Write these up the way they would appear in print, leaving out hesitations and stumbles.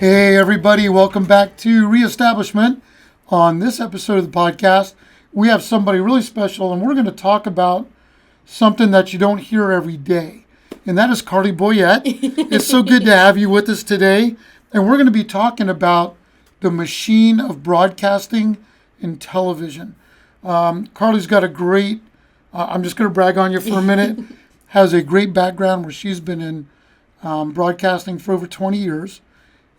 Hey everybody, welcome back to Reestablishment. On this episode of the podcast, we have somebody really special and we're going to talk about something that you don't hear every day. And that is Carley Boyette. It's so good to have you with us today. And we're going to be talking about the machine of broadcasting and television. Carley's got a great, I'm just going to brag on you for a minute, has a great background where she's been in broadcasting for over 20 years.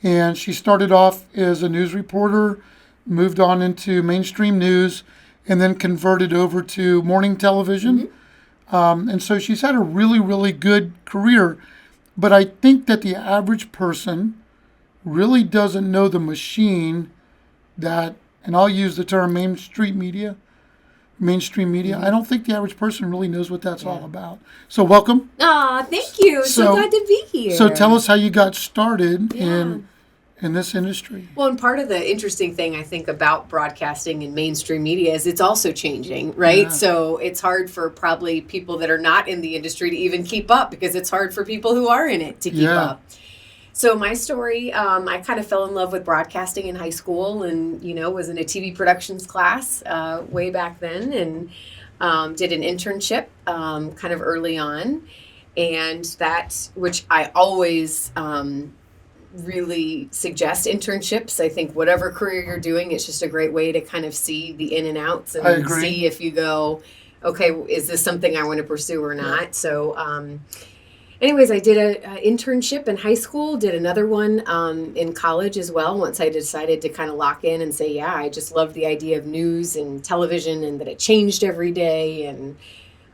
And she started off as a news reporter, moved on into mainstream news, and then converted over to morning television. And so she's had a really, really good career. But I think that the average person really doesn't know the machine that, and I'll use the term mainstream media. I don't think the average person really knows what that's all about. So welcome. Thank you. So glad to be here. So tell us how you got started in this industry. Well, and part of the interesting thing I think about broadcasting and mainstream media is it's also changing, right? Yeah. So it's hard for probably people that are not in the industry to even keep up because it's hard for people who are in it to keep up. So my story, I kind of fell in love with broadcasting in high school and, was in a TV productions class way back then and did an internship kind of early on. And that, which I always really suggest internships. I think whatever career you're doing, it's just a great way to kind of see the in and outs and see if you go, okay, is this something I want to pursue or not? Yeah. So anyways, I did an internship in high school, did another one in college as well, once I decided to kind of lock in and say, I just love the idea of news and television and that it changed every day. And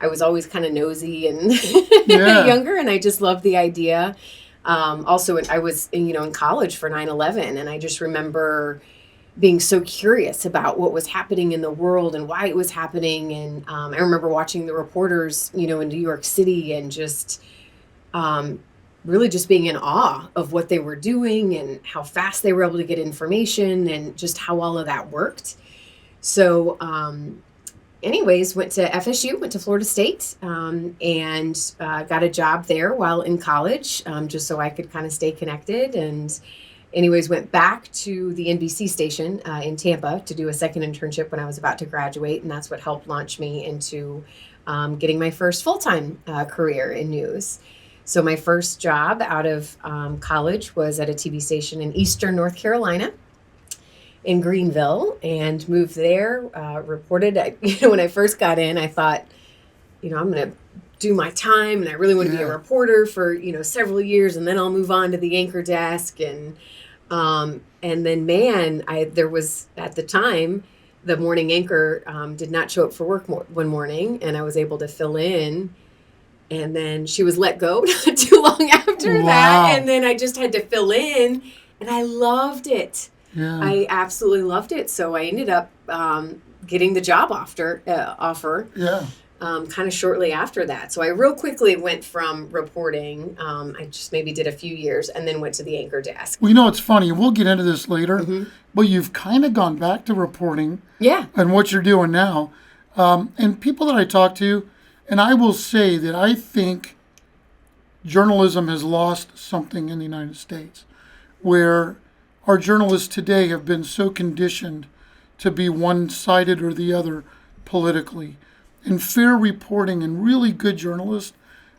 I was always kind of nosy and younger, and I just loved the idea. Also, I was, in college for 9/11, and I just remember being so curious about what was happening in the world and why it was happening. And I remember watching the reporters, in New York City and just really just being in awe of what they were doing and how fast they were able to get information and just how all of that worked. So, anyways, went to FSU, went to Florida State, and got a job there while in college, just so I could kind of stay connected. And anyways, went back to the NBC station in Tampa to do a second internship when I was about to graduate. And that's what helped launch me into getting my first full-time career in news. So my first job out of college was at a TV station in Eastern North Carolina, in Greenville, and moved there, reported. When I first got in, I thought, I'm going to do my time, and I really want to be a reporter for, several years, and then I'll move on to the anchor desk. And then, there was, at the time, the morning anchor did not show up for work one morning, and I was able to fill in. And then she was let go not too long after that. And then I just had to fill in, and I loved it. Yeah. I absolutely loved it. So I ended up getting the job offer kind of shortly after that. So I real quickly went from reporting. I just maybe did a few years and then went to the anchor desk. Well, it's funny. We'll get into this later. But you've kind of gone back to reporting and what you're doing now. And people that I talk to, and I will say that I think journalism has lost something in the United States where our journalists today have been so conditioned to be one-sided or the other politically. And fair reporting and really good journalists,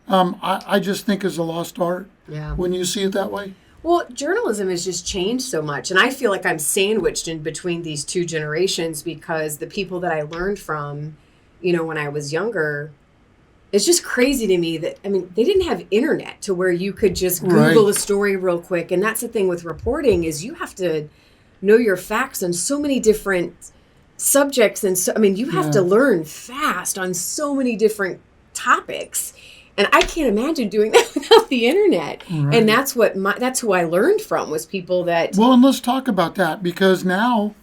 I just think is a lost art. Yeah. When you see it that way? Well, journalism has just changed so much. And I feel like I'm sandwiched in between these two generations because the people that I learned from, when I was younger, it's just crazy to me that, they didn't have internet to where you could just Google a story real quick. And that's the thing with reporting is you have to know your facts on so many different subjects. And so, you have to learn fast on so many different topics. And I can't imagine doing that without the internet. Right. And that's who I learned from was people that... Well, and let's talk about that because now...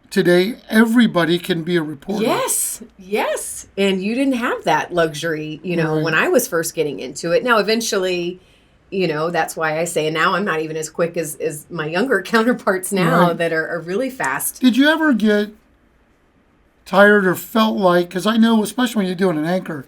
Today, everybody can be a reporter. Yes. And you didn't have that luxury, when I was first getting into it. Now, eventually, that's why I say, and now I'm not even as quick as my younger counterparts now that are really fast. Did you ever get tired or felt like, because I know, especially when you're doing an anchor,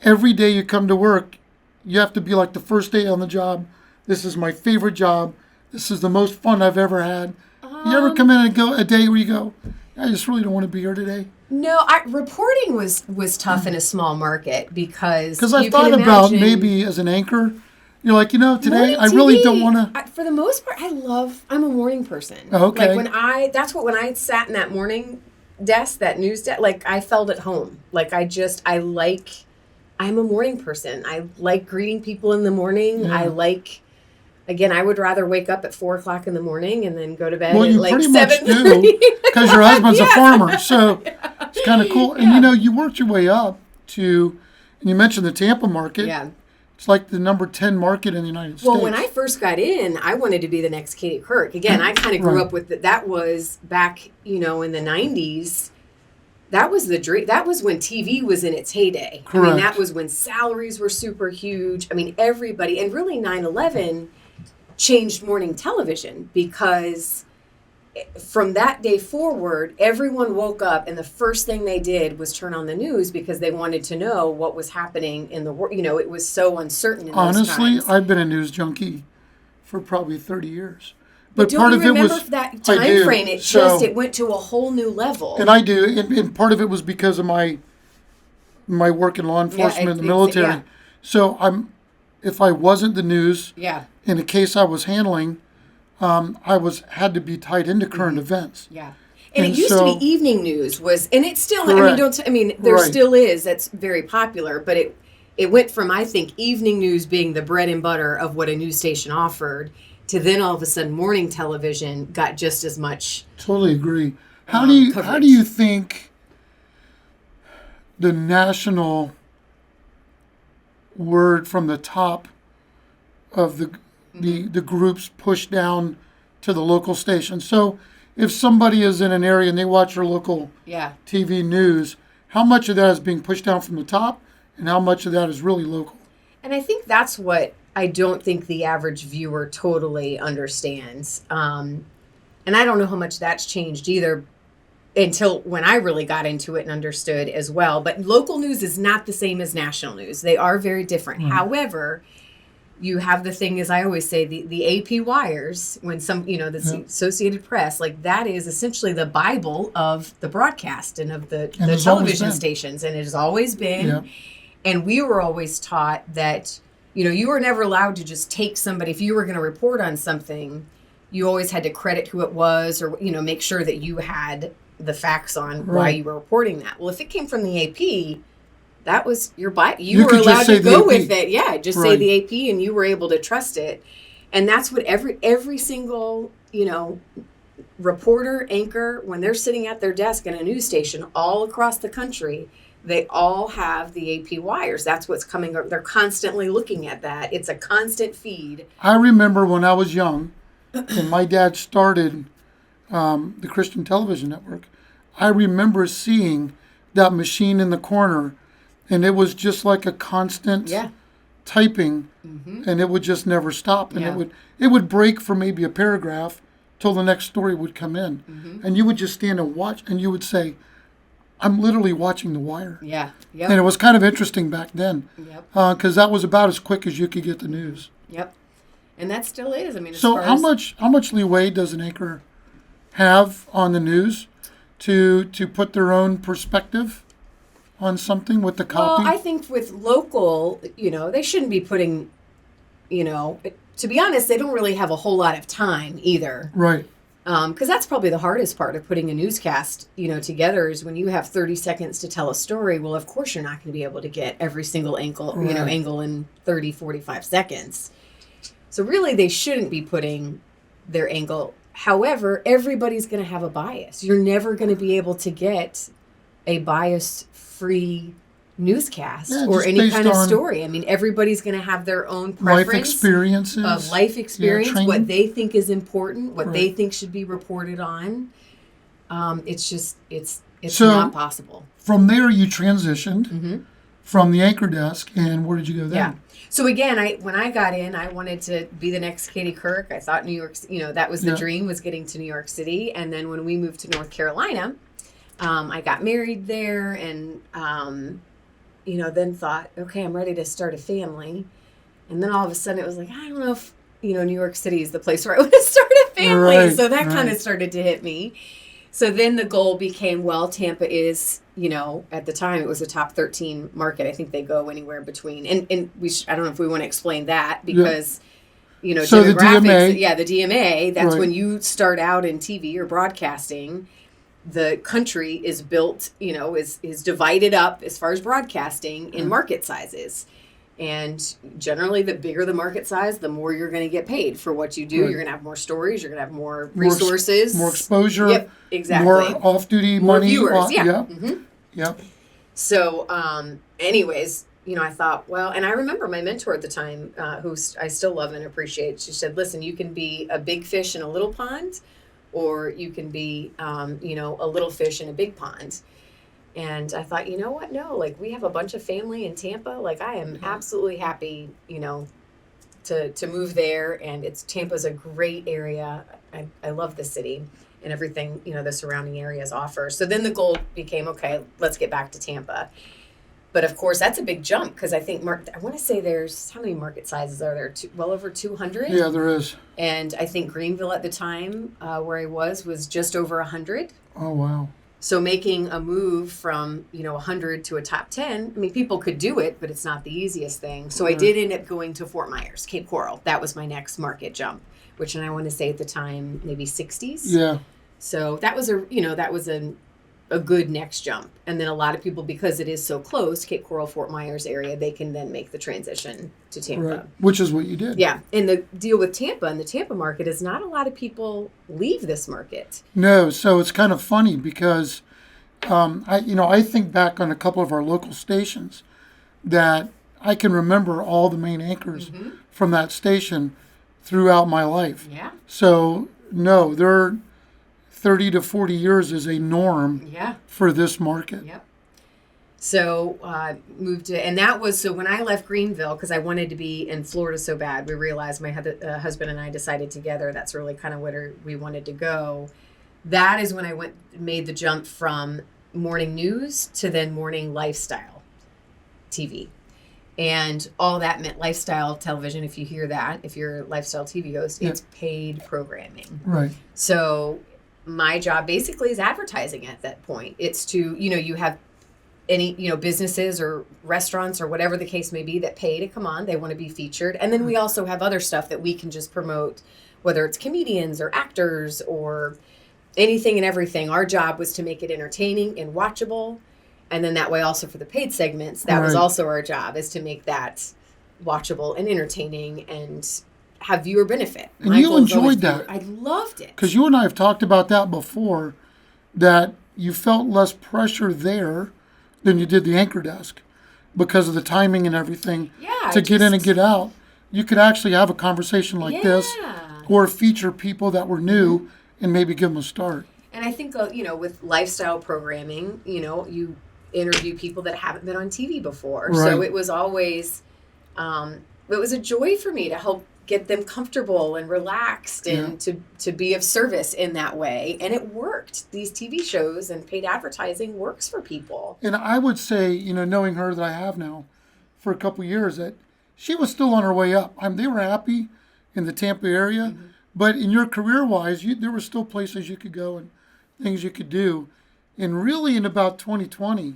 every day you come to work, you have to be like the first day on the job. This is my favorite job. this is the most fun I've ever had? You ever come in and go a day where you go, I just really don't want to be here today? No, reporting was tough in a small market because I thought about maybe as an anchor, you're like, today I really don't want to. For the most part, I'm a morning person. Oh, okay. Like when I sat in that morning desk, that news desk, like I felt at home. Like I'm a morning person. I like greeting people in the morning. Yeah. I would rather wake up at 4:00 in the morning and then go to bed at like 7:30. Well, you pretty much do, because your husband's a farmer, so it's kind of cool. Yeah. And you worked your way up to, and you mentioned the Tampa market. Yeah. It's like the number 10 market in the United States. Well, when I first got in, I wanted to be the next Katie Couric. Again, I kind of grew up with that was back, in the 90s. That was the dream. That was when TV was in its heyday. Correct. I mean, that was when salaries were super huge. I mean, everybody, and really 9/11 changed morning television, because from that day forward, everyone woke up and the first thing they did was turn on the news because they wanted to know what was happening in the world. It was so uncertain in those times. I've been a news junkie for probably 30 years. But part of it was that time frame. It went to a whole new level. And I do, and part of it was because of my work in law enforcement and the military. Yeah. So if I wasn't the news, in a case I was handling, I had to be tied into current events. Yeah. And it used to be evening news and it's still, there still is, that's very popular, but it went from, I think, evening news being the bread and butter of what a news station offered, to then all of a sudden morning television got just as much. Totally agree. How do you think the national word from the top of the groups push down to the local station? So if somebody is in an area and they watch your local TV news, how much of that is being pushed down from the top and how much of that is really local? And I think that's what I don't think the average viewer totally understands. And I don't know how much that's changed either until when I really got into it and understood as well. But local news is not the same as national news. They are very different. However, you have the thing, as I always say, the AP wires, when the Associated Press, like that is essentially the Bible of the broadcast and of the television stations. And it has always been. Yeah. And we were always taught that, you were never allowed to just take somebody. If you were going to report on something, you always had to credit who it was, or, make sure that you had the facts on why you were reporting that. Well, if it came from the AP, that was your Bible. You were allowed to go with it. Yeah, just say the AP, and you were able to trust it. And that's what every single, reporter, anchor, when they're sitting at their desk in a news station all across the country, they all have the AP wires. That's what's coming up. They're constantly looking at that. It's a constant feed. I remember when I was young and my dad started the Christian Television Network, I remember seeing that machine in the corner, and it was just like a constant typing, and it would just never stop. And it would break for maybe a paragraph till the next story would come in. And you would just stand and watch, and you would say, I'm literally watching The Wire. Yeah. Yep. And it was kind of interesting back then. Yep. Because that was about as quick as you could get the news. Yep. And that still is. So how much leeway does an anchor have on the news to put their own perspective on something with the copy? Well, I think with local, they shouldn't be putting, to be honest, they don't really have a whole lot of time either. Right. Because that's probably the hardest part of putting a newscast, together, is when you have 30 seconds to tell a story. Well, of course, you're not going to be able to get every single angle in 30, 45 seconds. So really, they shouldn't be putting their angle. However, everybody's going to have a bias. You're never going to be able to get a bias-free newscast or any kind of story. Everybody's going to have their own preference. Life experience, what they think is important, what they think should be reported on. It's not possible. From there, you transitioned from the anchor desk, and where did you go then? Yeah. So again, when I got in, I wanted to be the next Katie Couric. I thought New York, that was the dream, was getting to New York City. And then when we moved to North Carolina, I got married there, and then thought, okay, I'm ready to start a family. And then all of a sudden it was like, I don't know if New York City is the place where I want to start a family. Right, So that kind right. of started to hit me. So then the goal became, well, Tampa is, at the time it was a top 13 market. I think they go anywhere between, and I don't know if we want to explain that because, So the demographics. DMA. Yeah, the DMA, that's Right. when you start out in TV or broadcasting, the country is built, is divided up as far as broadcasting in market sizes. And generally, the bigger the market size, the more you're going to get paid for what you do. Right. You're going to have more stories. You're going to have more resources. More exposure. Yep, exactly. More off-duty More money. viewers. Yeah. Yep. Mm-hmm. Yep. So, anyways, I thought, well, and I remember my mentor at the time, who I still love and appreciate. She said, listen, you can be a big fish in a little pond, or you can be, a little fish in a big pond. And I thought, you know what? No, like we have a bunch of family in Tampa. Like I am absolutely happy, to move there. And Tampa's a great area. I love the city and everything, the surrounding areas offer. So then the goal became, okay, let's get back to Tampa. But of course, that's a big jump because I think I want to say there's, how many market sizes are there? Well over 200. Yeah, there is. And I think Greenville at the time, where I was just over 100. Oh, wow. So making a move from, 100 to a top 10, I mean, people could do it, but it's not the easiest thing. So I did end up going to Fort Myers, Cape Coral. That was my next market jump, which, and I want to say at the time, maybe 60s. Yeah. So that was a good next jump. And then a lot of people, because it is so close, Cape Coral, Fort Myers area, they can then make the transition to Tampa. Right. Which is what you did. Yeah. And the deal with Tampa and the Tampa market is not a lot of people leave this market. No. So it's kind of funny because I think back on a couple of our local stations that I can remember all the main anchors from that station throughout my life. Yeah. So no, they're 30 to 40 years is a norm for this market. Yep. So moved to, and that was, so when I left Greenville, because I wanted to be in Florida so bad, we realized my husband and I decided together that's really kind of where we wanted to go. That is when I made the jump from morning news to then morning lifestyle TV. And all that meant lifestyle television. If you hear that, if you're a lifestyle TV host, it's paid programming. Right. So my job basically is advertising at that point. It's to, you have any, businesses or restaurants or whatever the case may be that pay to come on. They want to be featured. And then we also have other stuff that we can just promote, whether it's comedians or actors or anything and everything. Our job was to make it entertaining and watchable. And then that way also for the paid segments, that was also our job, is to make that watchable and entertaining and have viewer benefit. And you enjoyed that. I loved it. Because you and I have talked about that before, that you felt less pressure there than you did the anchor desk because of the timing and everything. Yeah. To get in and get out. You could actually have a conversation like this or feature people that were new and maybe give them a start. And I think, with lifestyle programming, you interview people that haven't been on TV before. Right. So it was always, it was a joy for me to help get them comfortable and relaxed and to be of service in that way. And it worked. These TV shows and paid advertising works for people. And I would say, knowing her that I have now for a couple of years, that she was still on her way up. They were happy in the Tampa area, but in your career-wise, there were still places you could go and things you could do. And really in about 2020,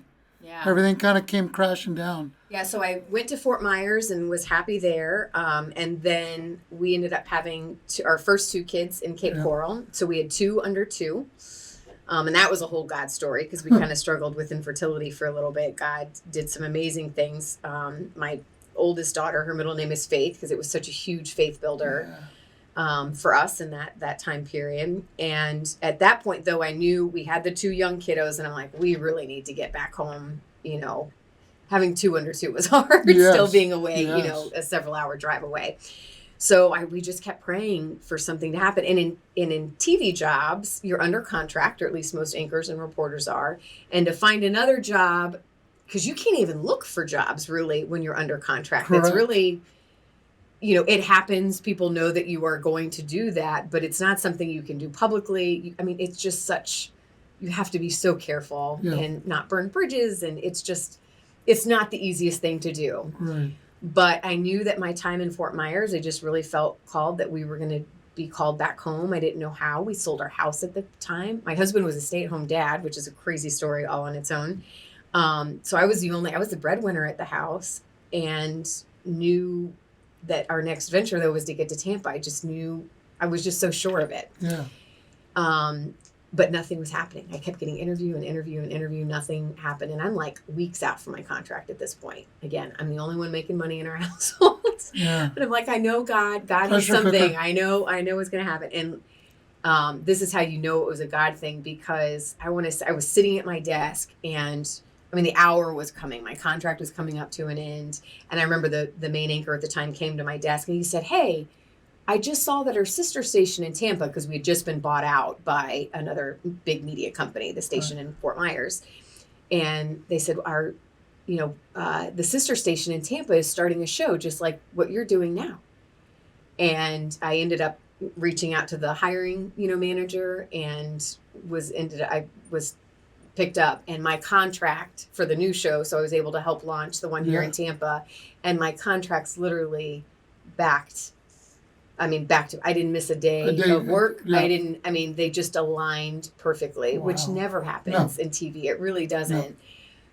everything kind of came crashing down. Yeah, so I went to Fort Myers and was happy there. And then we ended up having our first two kids in Cape Coral. So we had 2 under 2. And that was a whole God story because we kind of struggled with infertility for a little bit. God did some amazing things. My oldest daughter, her middle name is Faith because it was such a huge faith builder for us in that time period. And at that point, though, I knew we had the 2 young kiddos and I'm like, we really need to get back home, Having 2 under 2 was hard, still being away, a several hour drive away. So we just kept praying for something to happen. And in TV jobs, you're under contract, or at least most anchors and reporters are. And to find another job, because you can't even look for jobs really when you're under contract. Correct. It's really, it happens. People know that you are going to do that, but it's not something you can do publicly. It's just you have to be so careful and not burn bridges. And it's not the easiest thing to do. Right. But I knew that my time in Fort Myers, I just really felt called that we were going to be called back home. I didn't know how. We sold our house at the time. My husband was a stay-at-home dad, which is a crazy story all on its own. So I was the breadwinner at the house, and knew that our next venture though was to get to Tampa. I just knew, I was just so sure of it. Yeah. But nothing was happening. I kept getting interview. Nothing happened. And I'm like weeks out from my contract at this point. Again, I'm the only one making money in our household. Yeah. But I'm like, I know God has something. I know what's going to happen. And this is how you know it was a God thing, because I was sitting at my desk, and I mean, the hour was coming. My contract was coming up to an end. And I remember the main anchor at the time came to my desk and he said, "Hey, I just saw that our sister station in Tampa," because we had just been bought out by another big media company, the station in Fort Myers. And they said, the sister station in Tampa is starting a show just like what you're doing now. And I ended up reaching out to the hiring, manager, and I was picked up, and my contract for the new show. So I was able to help launch the one here in Tampa, and my contract's literally backed. I didn't miss a day of work. Yeah. They just aligned perfectly, which never happens in TV. It really doesn't. No.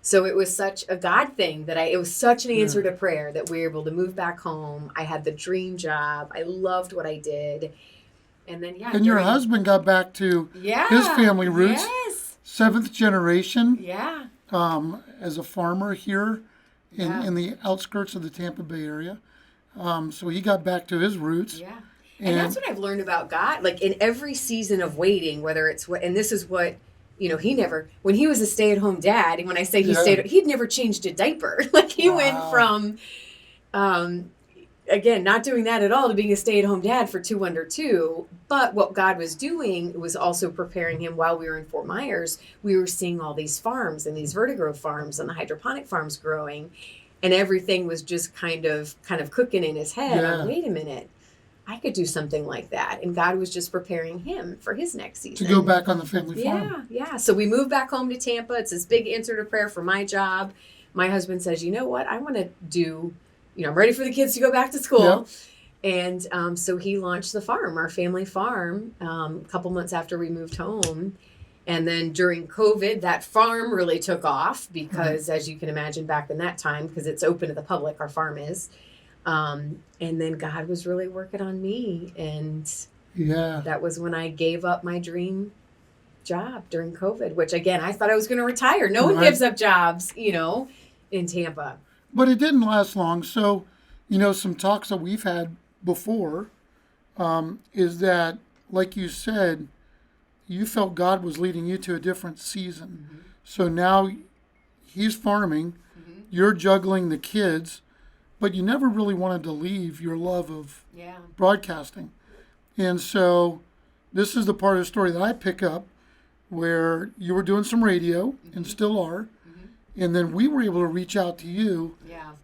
So it was such a God thing it was such an answer to prayer that we were able to move back home. I had the dream job. I loved what I did. And then, And your husband got back to his family roots. Yes. 7th generation. Yeah. As a farmer here in the outskirts of the Tampa Bay area. So he got back to his roots. Yeah. And that's what I've learned about God. Like in every season of waiting, whether it's and this is what, when he was a stay-at-home dad, and when I say he'd never changed a diaper. Like he went from, again, not doing that at all to being a stay-at-home dad for 2 under 2. But what God was doing was also preparing him while we were in Fort Myers. We were seeing all these farms and these vertigo farms and the hydroponic farms growing. And everything was just kind of cooking in his head. Yeah. Like, wait a minute, I could do something like that. And God was just preparing him for his next season. To go back on the family farm. Yeah. So we moved back home to Tampa. It's this big answer to prayer for my job. My husband says, you know what, I want to do, I'm ready for the kids to go back to school. Yep. And so he launched the farm, our family farm, a couple months after we moved home. And then during COVID, that farm really took off because, as you can imagine, back in that time, because it's open to the public, our farm is. And then God was really working on me. And that was when I gave up my dream job during COVID, which, again, I thought I was going to retire. No one gives up jobs, in Tampa. But it didn't last long. So, some talks that we've had before is that, like you said, you felt God was leading you to a different season. Mm-hmm. So now he's farming, you're juggling the kids, but you never really wanted to leave your love of broadcasting. And so this is the part of the story that I pick up where you were doing some radio and still are. And then we were able to reach out to you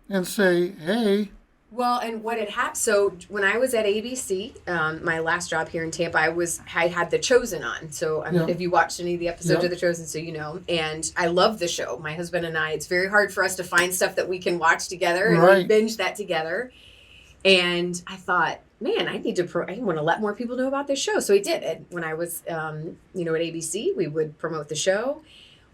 and say, hey. Well, and what had happened, so when I was at ABC, my last job here in Tampa, I had The Chosen on. So if you watched any of the episodes of The Chosen, so you know. And I love the show. My husband and I, it's very hard for us to find stuff that we can watch together. And we binge that together. And I thought, man, I want to let more people know about this show. So I did it. When I was, at ABC, we would promote the show.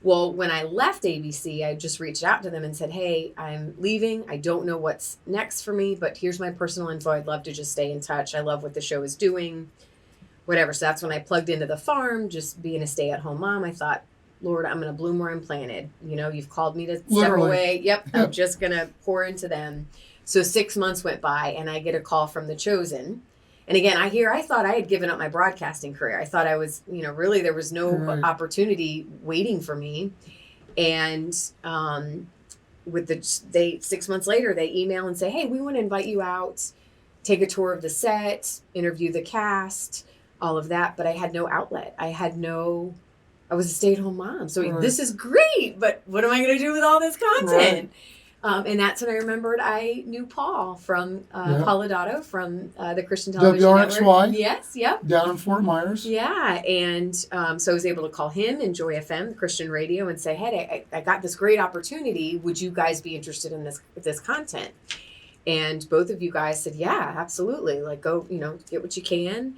Well, when I left ABC, I just reached out to them and said, hey, I'm leaving. I don't know what's next for me, but here's my personal info. I'd love to just stay in touch. I love what the show is doing, whatever. So that's when I plugged into the farm, just being a stay-at-home mom. I thought, Lord, I'm going to bloom where I'm planted. You've called me to step away. Yep, I'm just going to pour into them. So 6 months went by, and I get a call from The Chosen. And again, I thought I had given up my broadcasting career. I thought I was, really there was no opportunity waiting for me. And 6 months later, they email and say, hey, we want to invite you out, take a tour of the set, interview the cast, all of that. But I had no outlet. I was a stay-at-home mom. So this is great, but what am I going to do with all this content? And that's when I remembered I knew Paul from Paul Lodato from the Christian Television WRXY. Network. Yes, yep. Down in Fort Myers. Yeah, and so I was able to call him and Joy FM, Christian radio, and say, hey, I got this great opportunity. Would you guys be interested in this content? And both of you guys said, yeah, absolutely. Like, go, get what you can.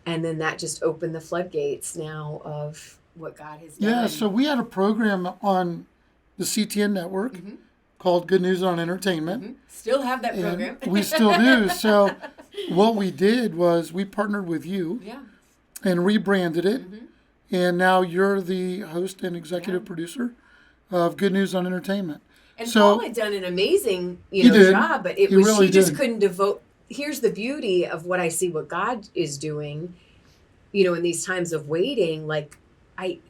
And then that just opened the floodgates now of what God has done. Yeah, so we had a program on the CTN network called Good News on Entertainment. Still have that program. We still do. So what we did was we partnered with you and rebranded it. And now you're the host and executive producer of Good News on Entertainment. And so, Paul had done an amazing, job, but it was really she just couldn't devote. Here's the beauty of what I see, what God is doing, in these times of waiting. Like,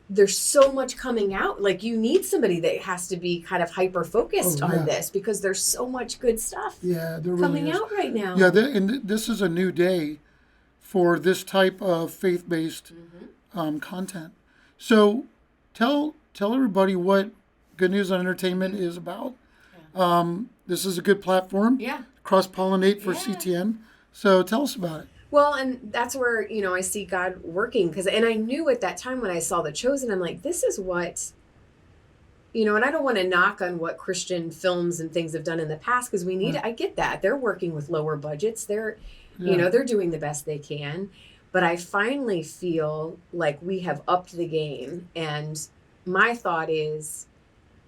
there's so much coming out. Like, you need somebody that has to be kind of hyper focused on this, because there's so much good stuff coming out right now. Yeah, and this is a new day for this type of faith-based content. So tell everybody what Good News on Entertainment is about. This is a good platform. Cross-pollinate for CTN. So tell us about it. Well, and that's where, I see God working. And I knew at that time when I saw The Chosen, I'm like, this is what, and I don't want to knock on what Christian films and things have done in the past, because we need, I get that. They're working with lower budgets. They're, they're doing the best they can. But I finally feel like we have upped the game. And my thought is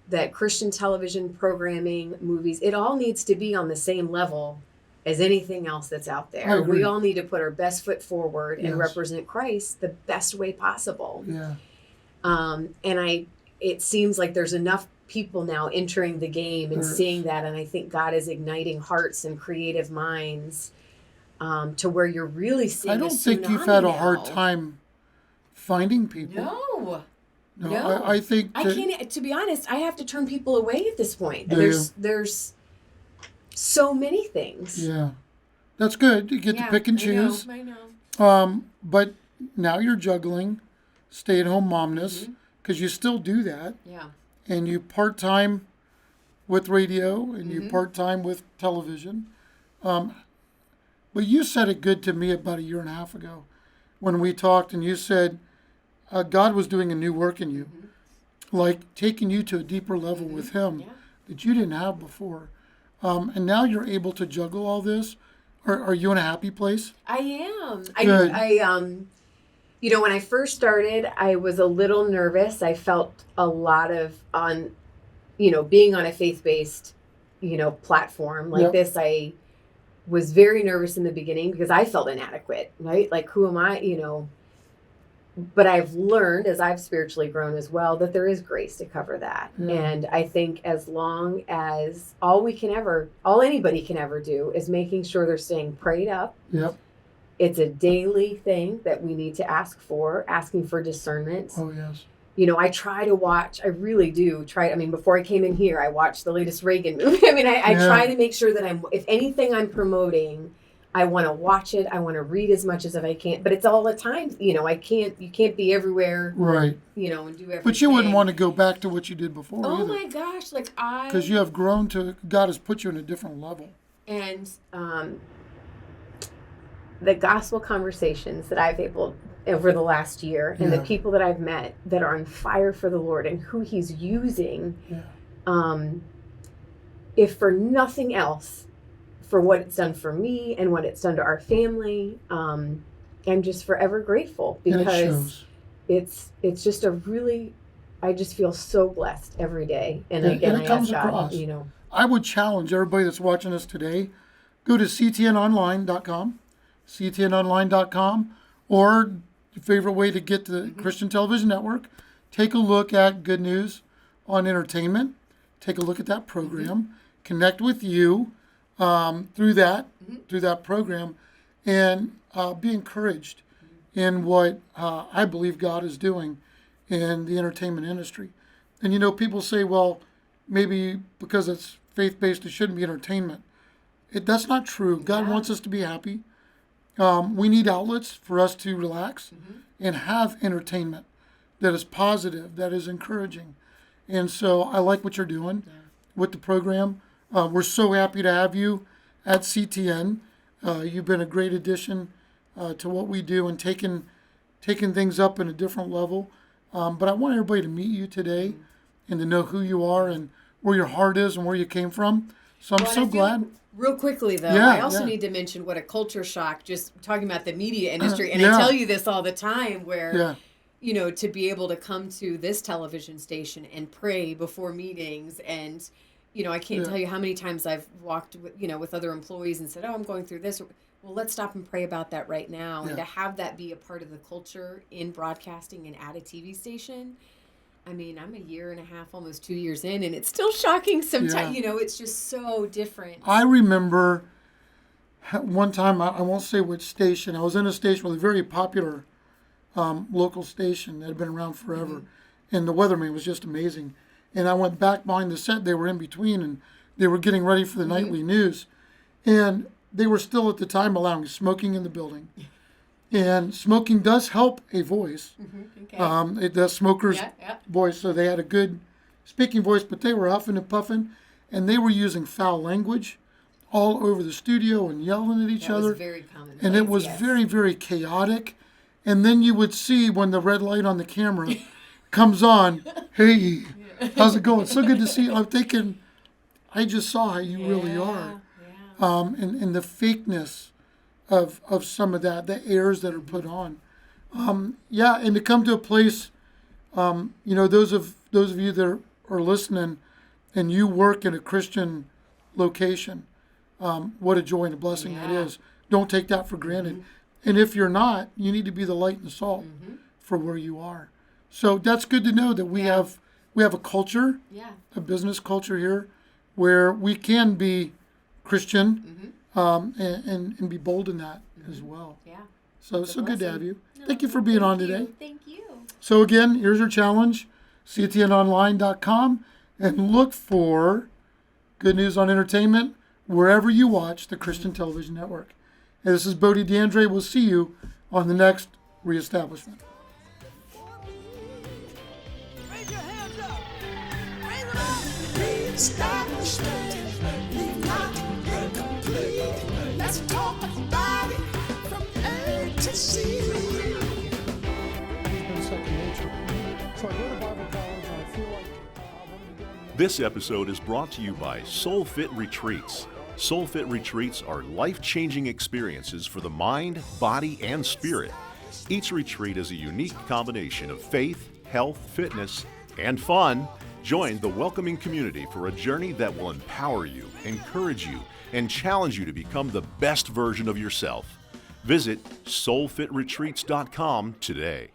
that Christian television programming, movies, it all needs to be on the same level as anything else that's out there. We all need to put our best foot forward and represent Christ the best way possible. And it seems like there's enough people now entering the game and seeing that. And I think God is igniting hearts and creative minds to where you're really seeing. I don't think you've had a hard time finding people. No, I think I can't. To be honest, I have to turn people away at this point. There's so many things. Yeah, that's good. You get to pick and choose. I know. But now you're juggling stay-at-home momness, because you still do that. Yeah. And you part-time with radio, and you part-time with television. But you said it good to me about a year and a half ago when we talked, and you said God was doing a new work in you, like taking you to a deeper level with Him that you didn't have before. And now you're able to juggle all this. Are you in a happy place? I am. Good. When I first started, I was a little nervous. I felt a lot of being on a faith-based, platform like this. I was very nervous in the beginning because I felt inadequate, right? Like, who am I, But I've learned, as I've spiritually grown as well, that there is grace to cover that. And I think as long as all anybody can ever do is making sure they're staying prayed up. It's a daily thing that we need to asking for discernment. Oh, yes. I try to watch, I really do try. Before I came in here, I watched the latest Reagan movie. I try to make sure that if anything I'm promoting, I want to watch it. I want to read as much as I can, but it's all the time. You can't be everywhere. Right. And do everything. But you wouldn't want to go back to what you did before. Oh my gosh. Because you have grown God has put you in a different level. And the gospel conversations that I've able over the last year and the people that I've met that are on fire for the Lord and who He's using, if for nothing else, for what it's done for me and what it's done to our family, I'm just forever grateful, because it's just I just feel so blessed every day. And again, it comes across. I would challenge everybody that's watching us today, go to ctnonline.com, ctnonline.com, or your favorite way to get to the Christian Television Network. Take a look at Good News on Entertainment. Take a look at that program. Connect with you through that program, and be encouraged in what I believe God is doing in the entertainment industry. And people say, well, maybe because it's faith-based, it shouldn't be entertainment. That's not true. God wants us to be happy. We need outlets for us to relax and have entertainment that is positive, that is encouraging. And so I like what you're doing with the program. We're so happy to have you at CTN. You've been a great addition to what we do and taking things up in a different level. But I want everybody to meet you today and to know who you are and where your heart is and where you came from. So I'm so glad. Real quickly, though, Yeah, I also yeah. need to mention what a culture shock, just talking about the media industry. And Yeah. I tell you this all the time where, Yeah. you know, to be able to come to this television station and pray before meetings. And, you know, I can't Yeah. tell you how many times I've walked with, you know, with other employees and said, oh, I'm going through this. Well, let's stop and pray about that right now. And Yeah. to have that be a part of the culture in broadcasting and at a TV station. I mean, I'm a year and a half, almost 2 years in, and it's still shocking sometimes. Yeah. You know, it's just so different. I remember one time, I won't say which station, I was in a station with a very popular local station that had been around forever. And the weatherman was just amazing. And I went back behind the set. They were in between, and they were getting ready for the nightly news. And they were still at the time allowing smoking in the building. And smoking does help a voice. Okay. It does smokers' Yeah. voice. So they had a good speaking voice, but they were huffing and puffing. And they were using foul language all over the studio and yelling at each That other. was very common. And it was very, very chaotic. And then you would see when the red light on the camera comes on, hey, how's it going? So good to see you. I'm thinking, I just saw how you really are. Yeah. And the fakeness of some of that, the airs that are put on. Yeah, and to come to a place, you know, those of you that are listening and you work in a Christian location, what a joy and a blessing that is. Don't take that for granted. And if you're not, you need to be the light and the salt for where you are. So that's good to know that we have a culture, a business culture here, where we can be Christian and be bold in that as well. Yeah. So good to have you. Thank you for being on today. Thank you. So again, here's your challenge, ctnonline.com, and look for Good News on Entertainment wherever you watch the Christian Television Network. And this is Bodie D'Andrea. We'll see you on the next Reestablishment. Raise your hands up. Raise it up. Reestablishment. We've got it complete. Let's talk about it from A to Z. It's second nature. So I go to Bible college and I feel like I want to be doing This episode is brought to you by Soul Fit Retreats. Soul Fit Retreats are life-changing experiences for the mind, body, and spirit. Each retreat is a unique combination of faith, health, fitness, and fun. Join the welcoming community for a journey that will empower you, encourage you, and challenge you to become the best version of yourself. Visit soulfitretreats.com today.